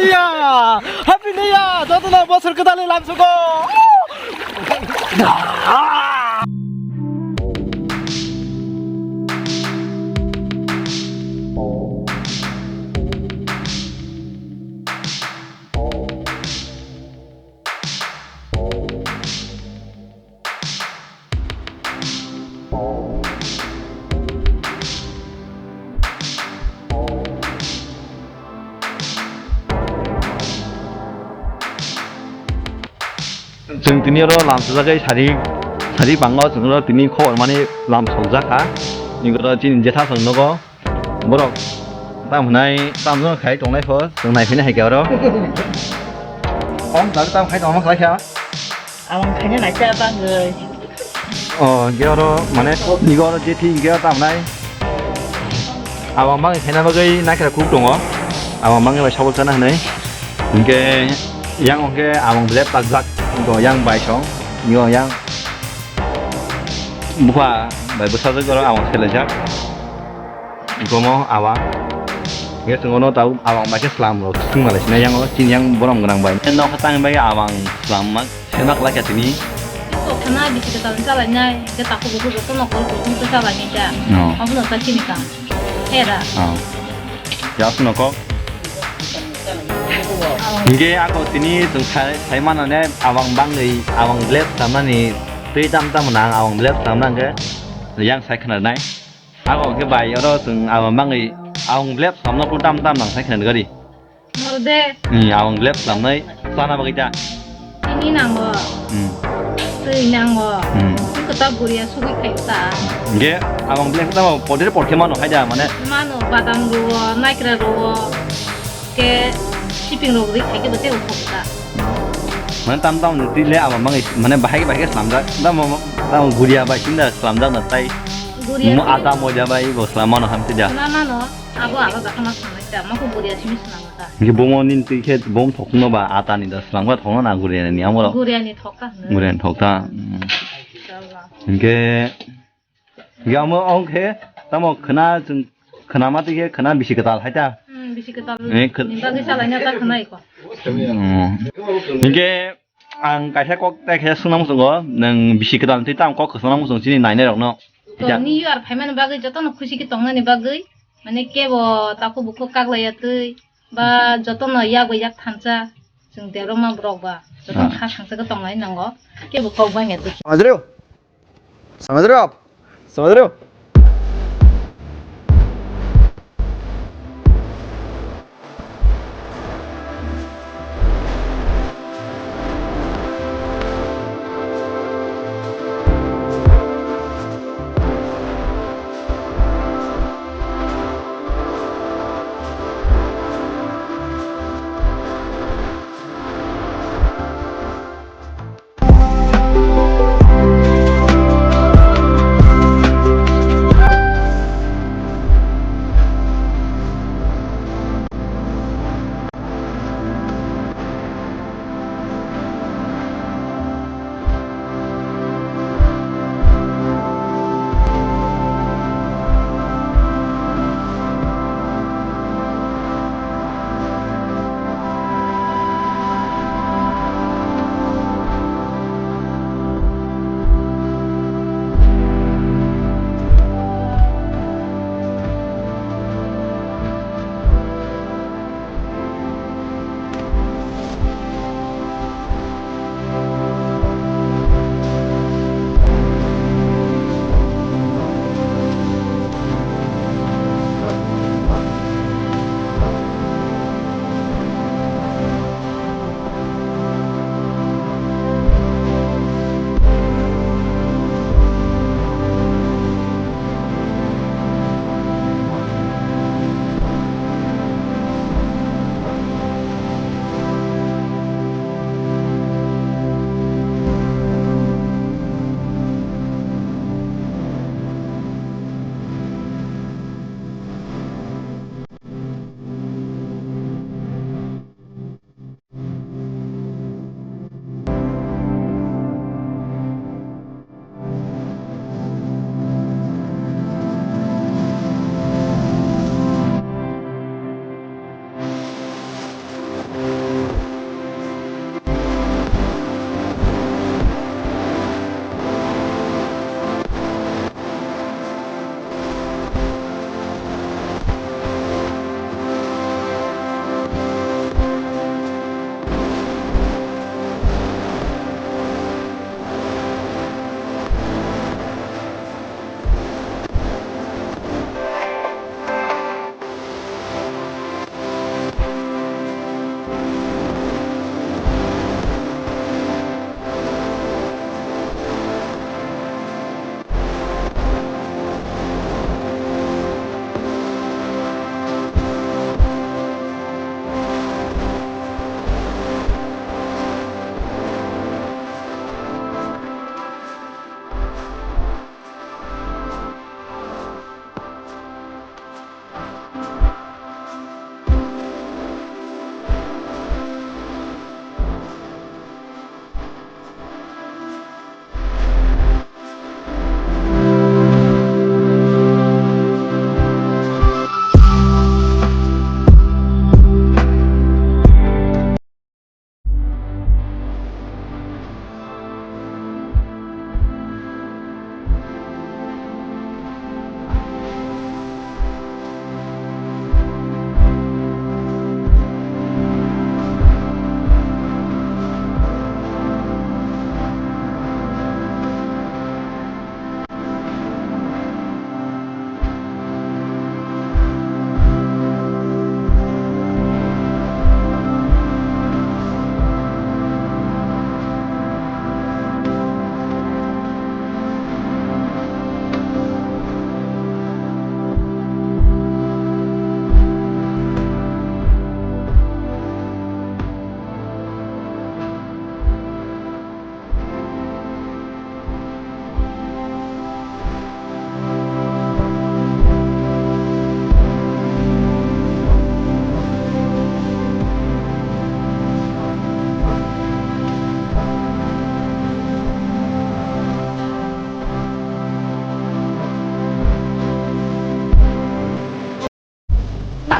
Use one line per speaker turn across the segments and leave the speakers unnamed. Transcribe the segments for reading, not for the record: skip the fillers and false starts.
Year! Happy New Year! Toto na bosor kedali langsung go!
जों दिनै लाम सौजाखै सारि बाङाव जों दिनै खबर माने लाम सौजाखा इगोर दिन जेथा संनोगो बरक तामनाय तामजों खाय दंनायफोर जों नायफैनो हायगा र' दाबो ताम खाय दंमा खालायखा
awang खायनो नायखा बाङै
गेर माने इगोर जेथि इगोर तामनाय awang बाङै खायना बागै नायखा खुब दङ awang बाङै बाय सावल जाना होनै इनके yang oke awang belai tajak go yang bai song yo yang buka bai besar juga awang selejak gomo awang ya tunggu tahu awang bai ke selam lo tung Malaysia yang cin yang borong gerang bai no katang bai awang selamat senak lagi sini
to kana bisa kita jalannya kita aku buku betul nokol kita jalannya aja aku nonton sini kan hera
ya sunoko 이게 아까 어떠니 좀 살만하네 아왕방의 아왕블랙 담나니 뜨이 담담은 아왕블랙 담난 게양 살크나네 아까 그 바이 여러 좀 아왕방의 아왕블랙 담나 또 담담랑 살크는 거리
모르데
아왕블랙 담나이 싸나 버기자
ini nanggo 뜨이 nanggo kita buria sugi kaita
이게 아왕블랙 담아 보들 볼게만 하자 만에
mano badam ruo naikra ruo ke shipping 로그리 가게 못해 없다.
mana tam nanti le awang bang mana bahaya selamda dah guria bah sinda selamda nanti mau ada mau jabai bos selama no hamti dah
mana no aku tak sama sama dah mau guria sini selamda
ini bomonin tiket bom thokno ba ata ni dah selamda thokno na guria ni amoro
guria ni thokta
ini gamu oke tamo kena mati ke kena bisi ketal haja
bisi ketal nimba ke salahnya tak kena iko
ini ang kaisa kok tak kaisa sunam sungo nang bisi ketal nanti tam kok sunam sung sini naik nerok no
ni yuar payment bagai joto no khushi ki tongna ni bagai mane ke bo taku buku kaglaya tu ba joto no yak thancha jeng dero ma brok ba joto kha thangsa ka tonglai nango ke bo kok bang etu
समझ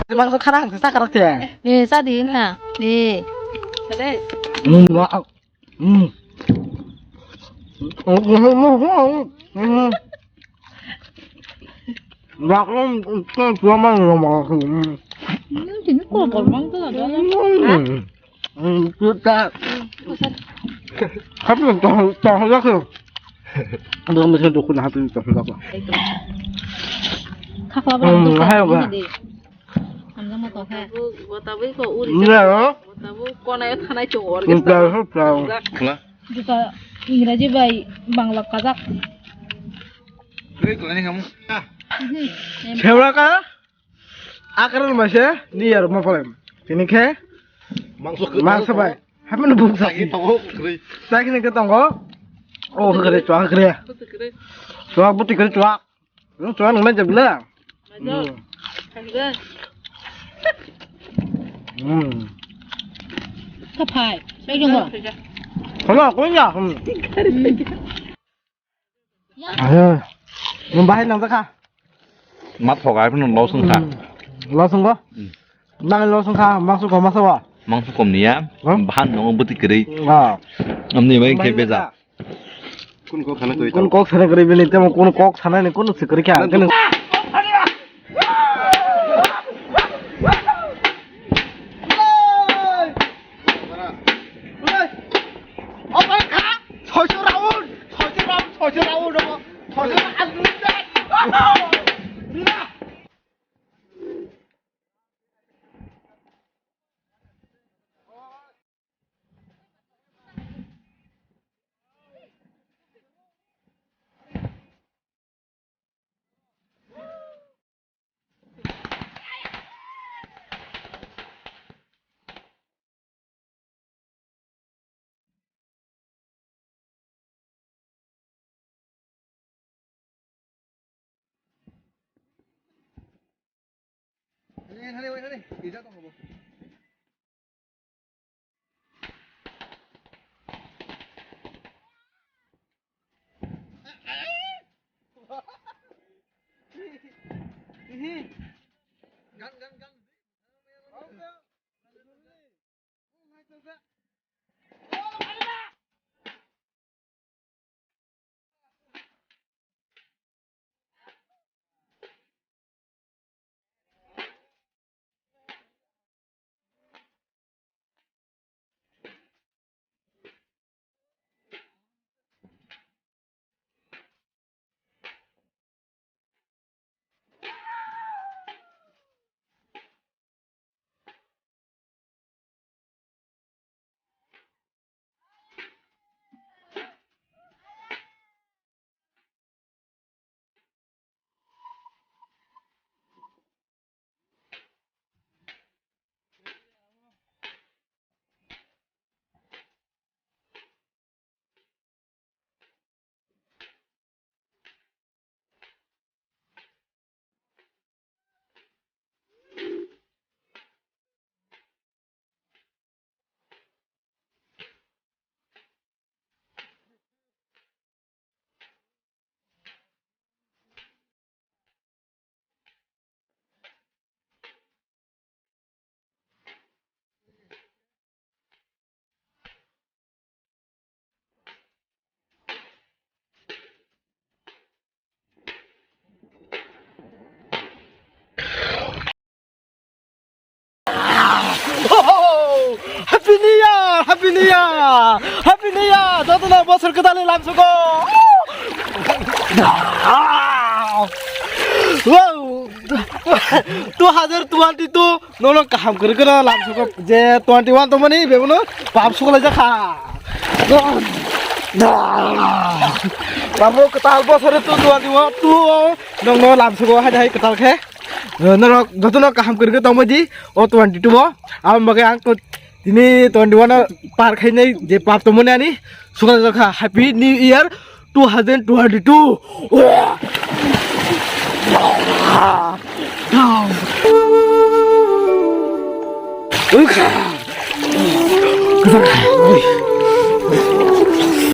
Mang khả năng sắc các thẻ.
Nè ra đi nè. Nè. Ở đây.
Wow. Bạc lắm, con chua mang mà.
Thì nó có còn măng tức là đó lắm.
Chưa ta. Hấp dẫn cho rất rồi. Được mình sẽ đượcคุณhấp dẫn cho rất rồi.
Khắc vào bằng tôi hay không đi. Làm ra một tổ khe.
Tao biết có u đi.
Nè đó.
Tao con này thằng này chỗ.
Con trời hết rồi.
Juga Inggris bayi Bangla Kazak.
Cái của anh không?
Siapa kah? Akaran masih ni ya rumah paling. Sini ke? Mangsa bay. Apa nak bungsa? Sakit ni ketong ko? Oh kere cuak kere. Cuak putih kere cuak. Nó cuak nang macam bila?
Macam.
Kapai. Saya juga.
Kalau aku ya. Ayo. Membahas nang tak?
Mắt thọ gái nó lâu sung khả.
Lâu sung có? Mang lâu sung khả, mang sung có mang sao?
Mang sung cầm nia, bán nó bứt cái đấy. Này mấy cái bây giờ.
Con có khả năng cái bên này, con có khả năng này con sẽ cái cái này. Happy New Year, Happy New Year, Happy New Year. Jotona bosor kedali lamsuko. Wow, 2022 nolong kaham kerja lamsuko. Je 21 tu mana? Begono, paham sekolah jaka. Kamu ketal bosor itu 21 nolong lamsuko ada ketal ke? Nolong jotona kaham kerja tu mana? Oh 22 mo. Am bagai angkut. Ini 21 par kayaknya je pap temennya nih suka suka Happy New Year 2022. Wah.